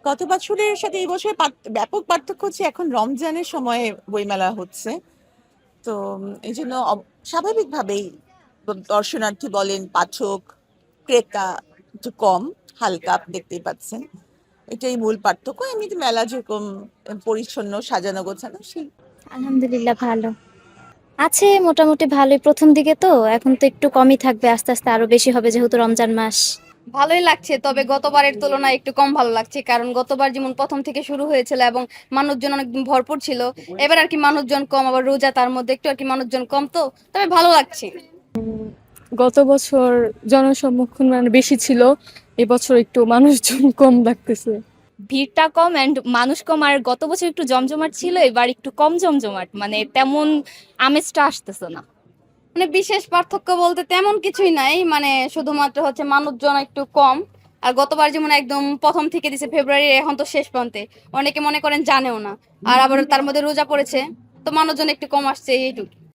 গত বছরের সাথে এই বছরের ব্যাপক পার্থক্য হচ্ছে এখন রমজানের সময়ে বইমেলা হচ্ছে। তো এই জন্য স্বাভাবিকভাবেই দর্শনার্থী বলেন, পাঠক, ক্রেতা একটু কম, হালকা আপনি দেখতেই পাচ্ছেন। এটাই মূল পার্থক্য। এমনিতে মেলা যেরকম পরিচ্ছন্ন, সাজানো গোছানো সেই। আলহামদুলিল্লাহ ভালো আছে, মোটামুটি ভালোই। প্রথম দিকে তো, এখন তো একটু কমই থাকবে, আস্তে আস্তে আরো বেশি হবে যেহেতু রমজান মাস। ভালোই লাগছে, তবে গতবারের তুলনায় একটু কম ভালো লাগছে, কারণ গতবার যেমন প্রথম থেকে শুরু হয়েছিল এবং মানুষজন অনেক ভরপুর ছিল। এবার আর কি মানুষজন কম, আবার রোজা তার মধ্যে একটু আর কি মানুষজন কম, তো তবে ভালো লাগছে। গত বছর জনসম্মুখীন মানে বেশি ছিল, এবছর একটু মানুষজন কম লাগতেছে। ভিড়টা কম এন্ড মানুষ কম, আর গত বছর একটু জমজমাট ছিল, এবার একটু কম জমজমাট, মানে তেমন আমেজটা আসতেছে না। মানে বিশেষ পার্থক্য বলতে তেমন কিছুই নাই, মানে শুধুমাত্র হচ্ছে মানুষজন একটু কম। আর গতবার যেমন একদম প্রথম থেকে দিছে ফেব্রুয়ারি, এখন তো শেষ প্রান্তে, অনেকে মনে করেন জানেও না। আর আবার তার মধ্যে রোজা পড়েছে, তো মানুষজন একটু কম আসছে এইটুকু।